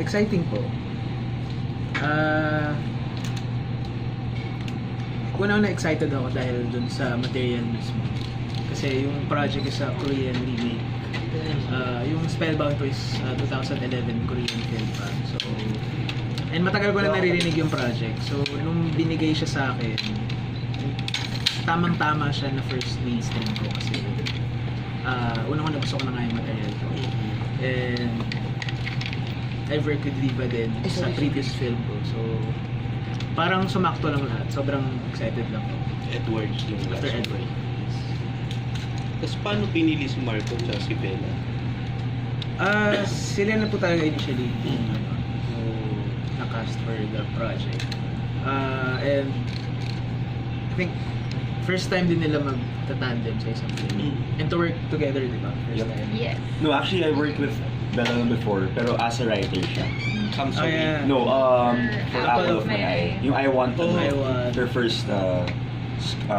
exciting po. Una excited ako dahil dun sa material mismo. Kasi yung project is a Korean remake. Yung Spellbound to is 2011 Korean film pa. So, and matagal ko na naririnig yung project. So, nung binigay siya sa akin, tamang-tama siya na first mainstream ko kasi unang gusto ko na nga yung material ko. And I've worked with Viva din sa previous film ko. So, parang sumakto lang lahat. Sobrang excited lang ako. Edwards yung last After Edward. Tapos paano pinili si Marco at si Bella? Sila na po talaga initially yung na-cast for the project. And I think first time din nila mag-tandem sa isang film. And to work together, di ba? First time. Yes. No, actually I worked with Bella before, pero as a writer siya. Samsung. yeah. No, for Apple of My Eye. Yung I Want to I Know, Want. their first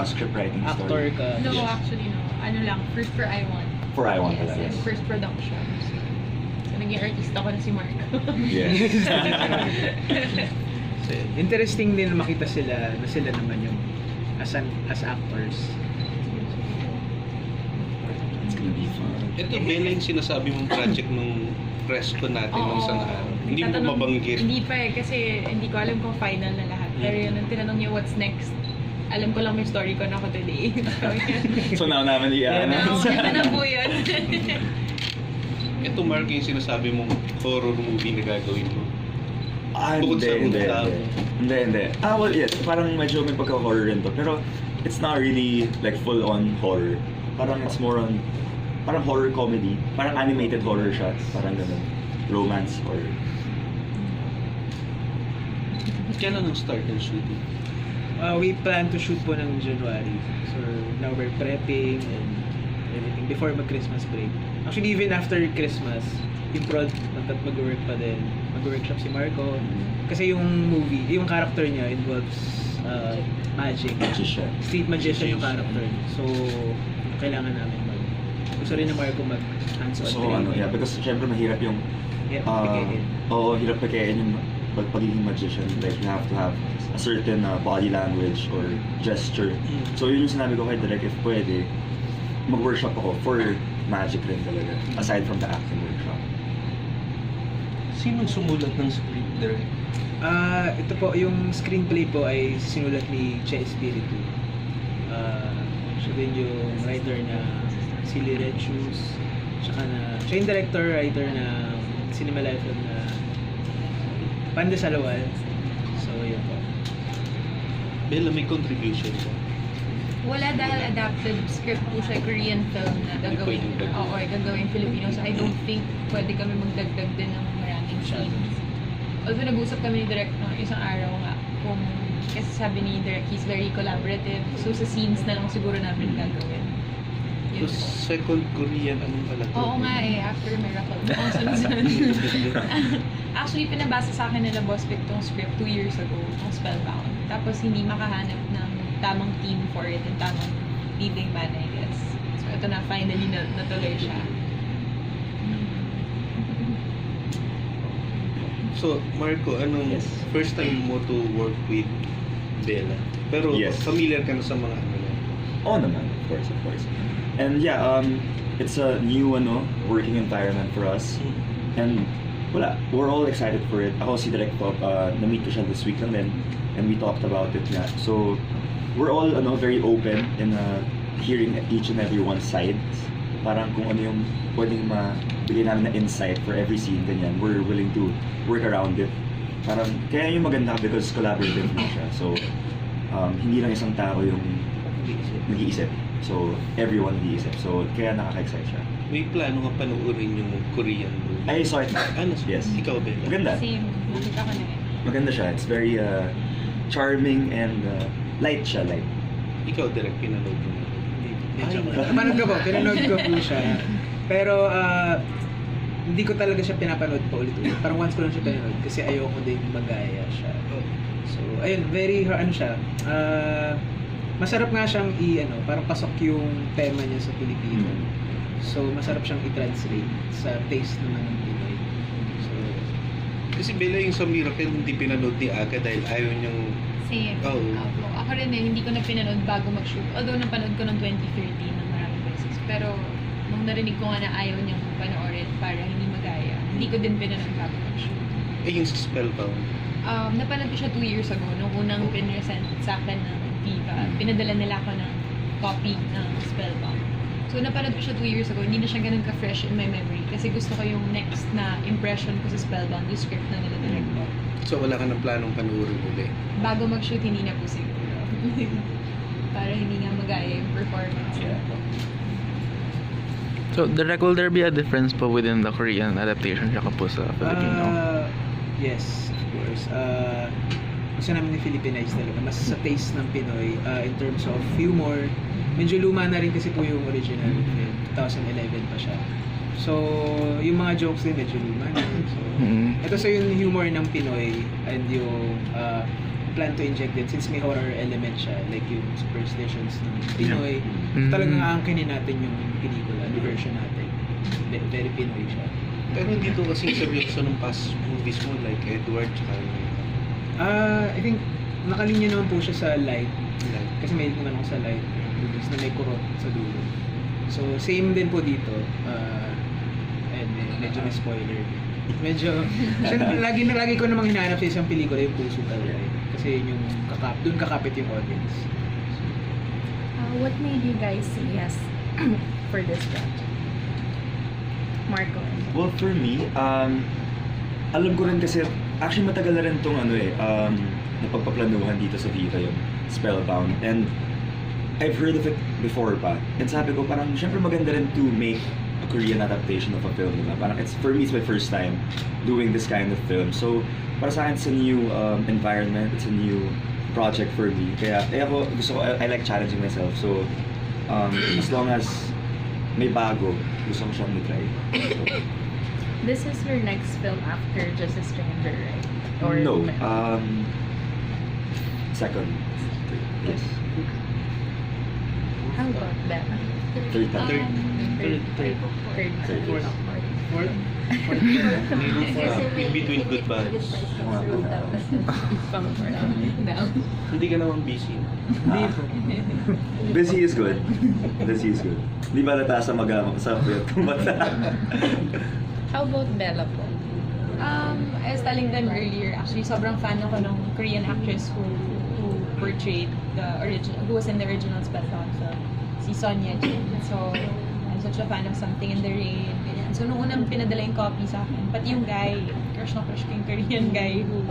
script writing Actor story. ka. No, Yes. actually no. Ano lang, first for I Want. For I Want Yes, talaga. yes. First production. So, naging artista ko na si Marco. Yes. Interesting din makita sila na sila naman yung as actors. It's gonna be fun. Ito, Bella yung sinasabi mong project nung press ko natin nung isang araw. Hindi mo Tatanong- mabanggit. Hindi pa kasi hindi ko alam kung final na lahat. Pero yun, nung tinanong niya what's next, alam ko lang may story ko na ako today. So, yun. So now naman i-announce. Ito na po yun. Ito, Marco, yung sinasabi mong horror movie na gagawin mo. Bukod sa Hindi. Gumabao. Hindi. Well, yes. Parang medyo may pagka-horror rin to. Pero it's not really like full-on horror. Parang it's more on, parang horror comedy. Parang animated horror shots. Parang ganun. Romance horror. Kailan ang start ng shooting? We plan to shoot po ng January. So now we're prepping and everything before mag-Christmas break. Actually, even after Christmas, yung prod mag-work pa din. Mag-workshop si Marco. Kasi yung movie, yung character niya involves magic. Magician. Street magician yung character niya. So, kailangan namin gusto rin na Marco mag-hands-on So yeah, because syempre mahirap yung Hirap pagkain. hirap pagkain yung pagiging magician. Like you have to have a certain body language or gesture. So yun yung sinabi ko kay Direk, if pwede, mag-workshop ako for magic rin talaga, aside from the acting workshop. Sinong sumulat ng script, Direk? Ito po, yung screenplay po ay sinulat ni Che Espiritu. Siya din yung writer na si Red Shoes. Siya yung director, writer na cinema life film na Pande Salawal. So, yun po. Bella, may contribution ka? Wala dahil adapted script po siya, Korean film na gagawin. Pwedeng dagdag. Oo, gagawin Filipino. So I don't think pwede kami magdagdag din ng maraming scenes. Although nag-usap kami ni Direk no, isang araw nga kung kasi sabi ni Direk, he's very collaborative. So sa scenes na lang siguro namin gagawin. Yun So, po. second Korean, anong pala to? Oo nga after Miracle. Ang sunod-sunod. Actually, pinabasa sa akin nila Boss Vic tong script 2 years ago, tong Spellbound. Tapos hindi makahanap ng tamang team for it and tamang leading man, I guess. So ito na, finally natuloy siya. So, Marco, anong Yes. first time mo to work with Bella? Pero Yes. familiar ka na sa mga ano na? Oh naman, of course. And yeah, it's a new working environment for us. And wala, we're all excited for it. Ako si Direk Pop, na-meet ko siya this week lang din. And we talked about it nga. So, we're all very open in hearing each and every one's sides. Parang kung ano yung pwedeng mabigay namin na insight for every scene, ganyan. We're willing to work around it. Parang, kaya yung maganda because collaborative na siya. So, hindi lang isang tao yung nag-iisip. So, everyone nag-iisip. So, kaya nakaka-excite siya. May plano ka panoorin yung Korean movie? I saw it na. Ano? Yes. Ikaw, Bella? Maganda. Same. Nakita ko na Maganda siya. It's very charming and light siya, light. Ikaw, Direk, pinanood mo na. Medyo. Napanood ko po, pinanood ko po siya. Pero hindi ko talaga siya pinapanood pa ulit-ulit. Parang once ko lang siya pinanood kasi ayoko din magaya siya. So, ayun, very, siya. Masarap nga siyang parang pasok yung tema niya sa Filipino. So, masarap siyang i-translate sa taste naman ng Pinoy. So, Kasi Bella yung sa Miracle, hindi pinanood ni Aga dahil ayaw niyang... Same. Oo. Ako rin hindi ko na pinanood bago mag-shoot. Although napanood ko ng 2013 ng maraming beses. Pero nung narinig ko nga na ayaw niyang panoorin para hindi magaya, hindi ko din pinanood bago mag-shoot. Yung sa Spellbound. Napanood ko siya 2 years ago nung unang pinresent sa akin ng Viva. Pinadala nila ako ng copy ng Spellbound. So napanood ko siya 2 years ago. Hindi na siya ganun ka-fresh in my memory kasi gusto ko yung next na impression ko sa Spellbound, yung script na nila director. So wala ka ng planong panoorin uli? Bago mag-shoot, hindi na po siguro. Para hindi nga magaya yung performance. So, will there be a difference po within the Korean adaptation tsaka po sa Filipino? Yes, of course. Gusto namin ni-Filipinize talaga. Mas sa taste ng Pinoy in terms of humor. Medyo luma na rin kasi po yung original film. 2011 pa siya. So, yung mga jokes din medyo luma na. So, ito sa yung humor ng Pinoy and yung plan to inject din since may horror element siya, like yung superstitions ng Pinoy. Talagang aangkinin natin yung pelikula, yung version natin. Very Pinoy siya. Pero hindi to kasing seryoso ng past movies mo like Edward tsaka I think nakalinya naman po siya sa light. like, Kasi may naman ako sa light movies na may kurot sa dulo. So same din po dito. And medyo may spoiler. Medyo lagi ko namang hinahanap sa isang pelikula yung puso talaga. Kasi yun yung doon kakapit yung audience. What made you guys say yes for this project? Marco. Well, for me, alam ko rin kasi, actually matagal na rin itong napagpaplanuhan dito sa Viva yung Spellbound. And I've heard of it before pa. And sabi ko, parang syempre maganda rin to make a Korean adaptation of a film. Diba? Parang for me, it's my first time doing this kind of film. So, para sa akin, it's a new environment, it's a new project for me. Kaya ako, I like challenging myself. So, as long as may bago, gusto ko siyang i-try. So, This is your next film after Just a Stranger, right? Or no, second. Yes. How about Bella? Third time. Third. Fourth? in between good vibes. Hindi ka naman busy. Hindi po. Busy is good. Busy is good. Di ba natasa mag-amang sa puyat kumata? How about Bella po? I was telling them earlier, actually, sobrang fan ako ng Korean actress who portrayed who was in the original Spellbound film, si Sonia Jin. So, I'm such a fan of Something in the Rain, ganyan. So, nung unang pinadala yung copy sa akin, pati yung guy, crush na crush ko yung Korean guy who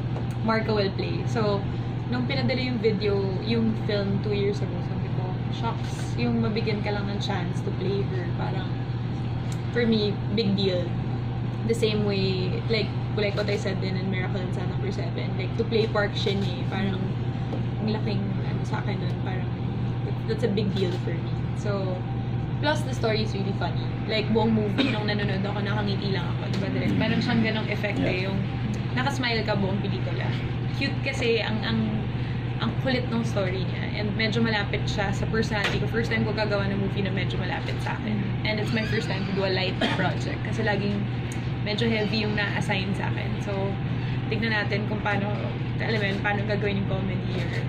Marco will play. So, nung pinadala yung video, yung film 2 years ago, sabi ko, shocks, yung mabigyan ka lang ng chance to play her, parang, for me, big deal. The same way, like what I said din in Miracle in San Number 7, like to play Park Shin-hye, parang ang laking sa akin nun, parang that's a big deal for me. So, plus the story is really funny. Like buong movie, nung nanonood ako, nakangiti lang ako, diba direct? Parang siyang ganong effect yung nakasmile ka buong pelikula. Cute kasi ang kulit ng story niya and medyo malapit siya sa personality ko. First time ko gagawa ng movie na medyo malapit sa akin. And it's my first time to do a light project kasi laging medyo heavy yung na-assign sa akin. So, tignan natin kung paano gagawin yung comedy or...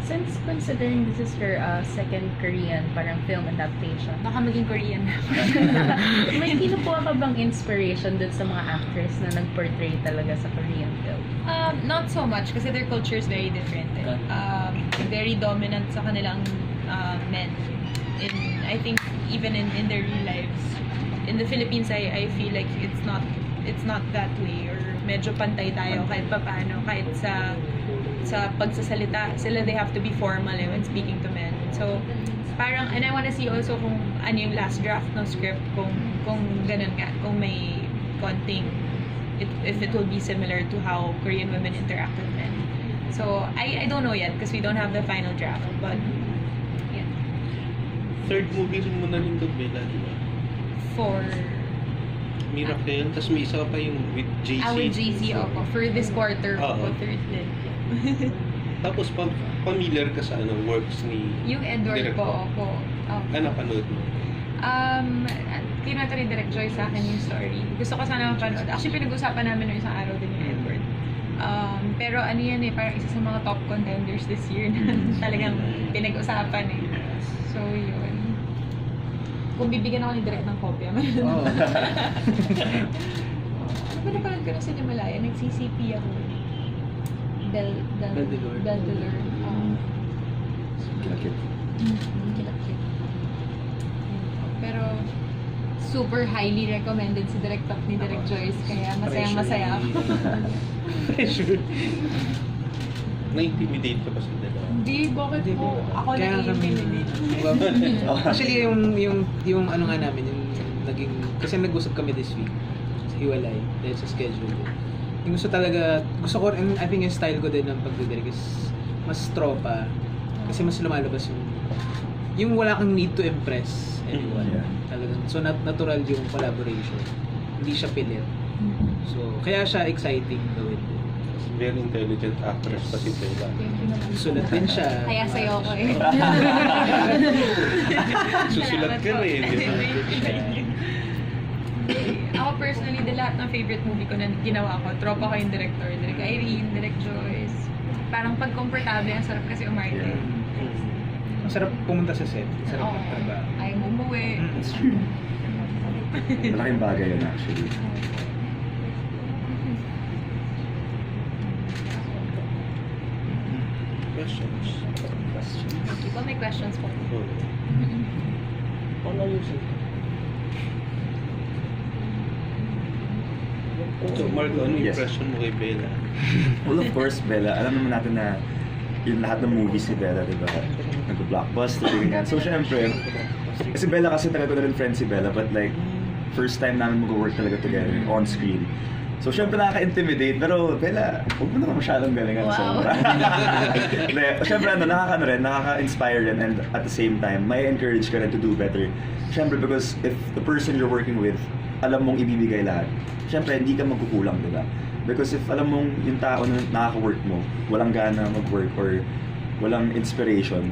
Since considering this is your second Korean parang film adaptation, Baka maging Korean na. may kinukuha ka bang inspiration dun sa mga actors na nag-portray talaga sa Korean film? Not so much kasi their culture is very different. Very dominant sa kanilang men. I think even in their real lives. In the Philippines, I feel like it's not that way or medyo pantay tayo kahit papaano, kahit sa pagsasalita sila, they have to be formal when speaking to men. So parang, and I wanna see also kung ano yung last draft ng script, kung ganun nga, kung may konting if it will be similar to how Korean women interact with men. So I don't know yet because we don't have the final draft, but yeah. Third movie rin mo na rin to, Bella, di ba? For Miracle, tapos may isa pa yung with JC. with JC ako for this quarter Oo. po, third din. Tapos familiar ka sa works ni Yung Edward Direct po po. ako. Ano panood mo? kinuwento ni Direk Joy sa akin yung story. Gusto ko sana mapanood. Actually, pinag-usapan namin nung isang araw din yung Edward. Pero ano yan parang isa sa mga top contenders this year na talagang pinag-usapan So, yun. Kung bibigyan ako ni Direk ng kopya, Oo. Ano napanood ko na sa Himalaya? Nag-CCP ako. Deldelor. Kilakit. Kilakit. Pero super highly recommended si Direk Top ni Direk Joyce. Kaya masayang-masaya ako. Pressure. Na-intimidate ka ba sa dalawa? Hindi, bakit po? Ako Kaya na kami, i-intimidate. actually, yung ano nga namin, yung naging, kasi nag-usap kami this week sa hiwalay, dahil sa schedule. Yung gusto ko, and I think yung style ko din ng pagdidirect is mas tropa, kasi mas lumalabas yung wala kang need to impress anyone. Yeah. Talagang, so natural yung collaboration. Hindi siya pilit. So, kaya siya exciting gawin din. Very intelligent actress pa si Bella. Sulat din siya. Kaya sa'yo ko Susulat ka rin, di ba? Ako personally, lahat ng favorite movie ko na ginawa ko, tropa ko yung director, Direk Irene, Direk Joyce. Parang pag comfortable, ang sarap kasi umarte. Yeah. Masarap pumunta sa set. Masarap Oo. magtrabaho. Ayaw mo umuwi. Malaking bagay yun actually. Questions? Ikaw may questions po. So, Marco, ano Yes. impression mo kay Bella? Well, of course, Bella, alam naman natin na yung lahat ng movies ni Bella, di ba? Nag-blockbuster, ganyan. So, syempre, kasi Bella kasi talaga ko na rin friend si Bella, but like, first time namin mag-work talaga together on screen. So, syempre nakaka-intimidate, pero Bella, huwag mo naman masyadong galingan. Wow. Hindi, syempre, nakaka-inspire rin, and at the same time, may encourage ka rin to do better. Syempre, because if the person you're working with, alam mong ibibigay lahat, syempre, hindi ka magkukulang, di ba? Because if alam mong yung tao na nakaka-work mo, walang gana mag-work or walang inspiration,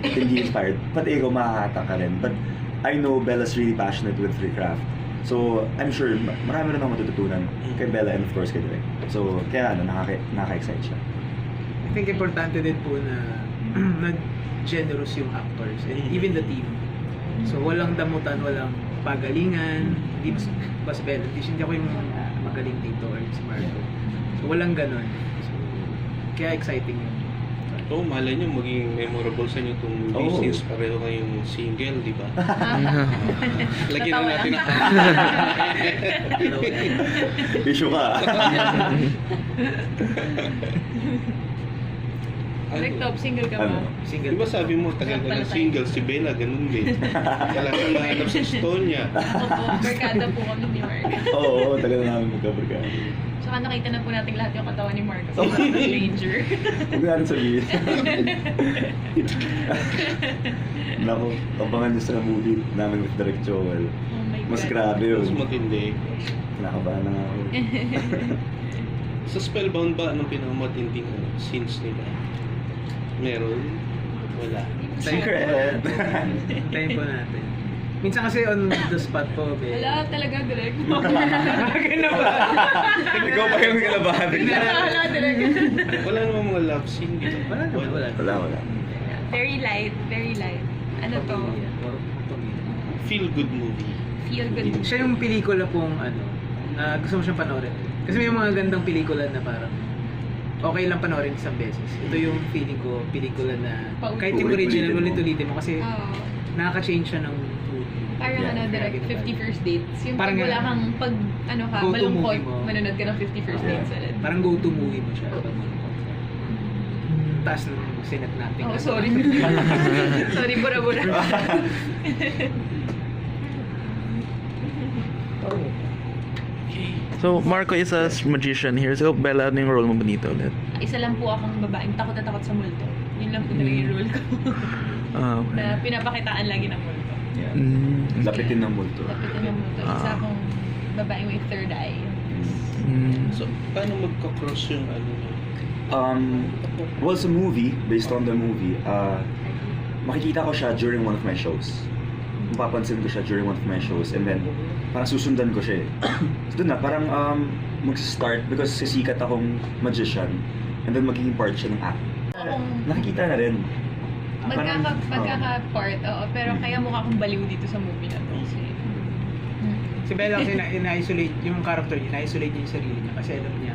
hindi inspired, pati ikaw makakata ka rin. But I know Bella's really passionate with her craft. So, I'm sure marami rin akong matututunan kay Bella and of course kay Direk. So, kaya nakaka-excite siya. I think importante din po na generous yung actors and even the team. So, walang damutan, walang pagalingan, hindi mas Bella. Hindi ako yung magaling dito or si Marco. So, walang ganon. So, kaya exciting yun. Oo, malay nyo maging memorable sa inyo itong movie Oo. since pareho kayong single, di ba? Lagyan Tatawa na natin lang. Issue ka. Direk Top, single ka ba? Ano? Single. Di ba sabi mo, tagal ka ng single, si Bella, ganun din. Wala kang mahanap sa Estonia. Ako po, barkada po kami ni Mark. Oo, tagal na namin magkabarkada. Tsaka nakita na po natin lahat yung katawan ni Mark kasi parang stranger. Huwag na natin sabihin. Naku, abangan niyo sa movie namin with Direk Joel. Oh my God. Mas grabe yun. Mas matindi. Kinakabahan na nga ako. Sa Spellbound ba, anong pinakamatinding scenes nila? Meron? Wala. Secret! Tayo po natin. Minsan kasi on the spot po, be. Wala talaga, Direk. Ganun ba? Ikaw pa yung kinabahan. Wala, Direk. Wala namang mga love scene dito. Wala naman, wala. Wala. Very light, very light. Ano to? Feel good movie. Feel good. Siya yung pelikula pong gusto mo siyang panoorin. Kasi may mga gandang pelikula na parang okay lang panoorin isang beses. Ito yung feeling ko, pelikula na kahit yung original, ulit-ulitin mo kasi Oo. nakaka-change siya ng mood. Parang Yeah. Direk, 50 First Dates. Yung Parang pag wala ganun. kang pag, Go-to malungkot, movie mo. manonood ka ng 50 First Yeah. Dates ulit. Parang go-to movie mo siya. Pag taas ng sinat natin. Oh, sorry. Sorry, bura-bura. So, Marco is a magician here. So, Bella, ano yung role mo ba dito ulit? Isa lang po akong babaeng takot na takot sa multo. Yun lang po talaga yung role ko. Okay. Na pinapakitaan lagi ng multo. Lapitin ng multo. Lapitin ng multo. Isa akong babaeng with third eye. So, paano magka-cross yung ano nyo? Well, sa movie, based on the movie, makikita ko siya during one of my shows. mapapansin ko siya during one of my shows, and then parang susundan ko siya eh. So doon na, parang mag-start because sisikat akong magician, and then magiging part siya ng act. Nakikita na rin. Magkaka-part, oo. Pero kaya mukha akong baliw dito sa movie na to. Kasi, Si Bella kasi ina-isolate yung character niya, ina-isolate niya yung sarili niya kasi alam niya,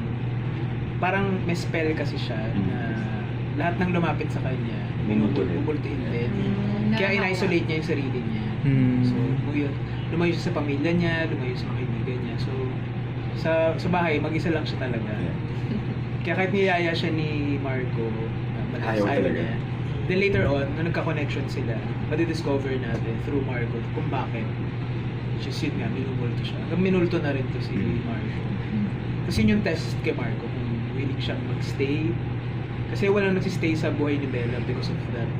parang may spell kasi siya na lahat ng lumapit sa kanya, bubultiin din. Kaya ina-isolate niya yung sarili niya. So, yun, lumayo siya sa pamilya niya, lumayo sa mga kaibigan niya. So, sa bahay, mag-isa lang siya talaga. Kaya kahit niyaya siya ni Marco, ayaw niya. Then later on, nung nagka-connection sila, madidiscover natin through Marco kung bakit. Just yun nga, minumulto siya. Hanggang minulto na rin to si Marco. Kasi yun yung test kay Marco, kung willing siyang mag-stay. Kasi walang nagsistay sa buhay ni Bella because of that.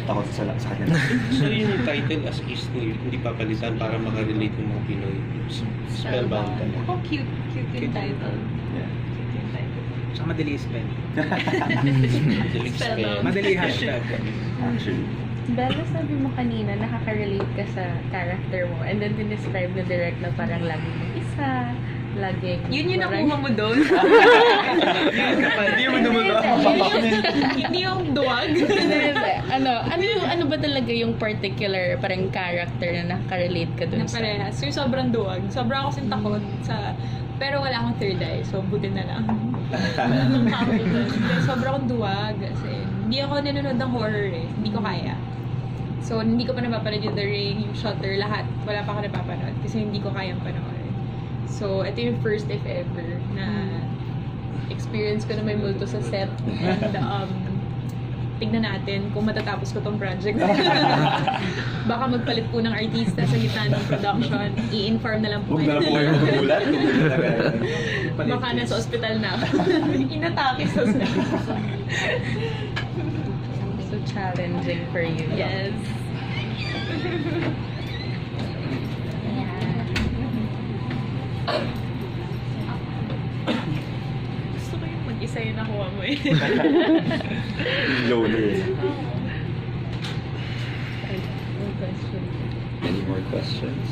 Takot sa kanya. So yun yung title as is hindi papalitan para makarelate yung mga Pinoy. Spellbound. oh, cute yung title. Yeah. Cute yung title. Tsaka madali spell. Madaling spell. Madali hashtag. Actually. Bella, sabi mo kanina, nakaka-relate ka sa character mo. And then, dinescribe na direct na parang laging mag-isa, laging... Yun yung parang- nakuha mo doon. Hindi mo naman Hindi yung duwag. ano ba talaga yung particular parang character na nakaka-relate ka dun Na parehas. Yung sobrang duwag. Sobrang ako kasing takot sa... Pero wala akong third eye, so buti na lang. Sobrang akong duwag kasi hindi ako nanonood ng horror eh. Hindi ko kaya. So, hindi ko pa napapanood yung The Ring, yung Shutter, lahat. Wala pa ako napapanood kasi hindi ko kayang panoorin. So, ito yung first if ever na experience ko na may multo sa set. And, tignan natin kung matatapos ko tong project. Baka magpalit po ng artista sa gitna ng production. I-inform na lang po Huwag na lang po kayo magulat. Baka nasa ospital na. Inatake sa set. So challenging for you. Yes. Gusto ko yung mag-isa yung nakuha mo eh. Loner. Question. Any more questions?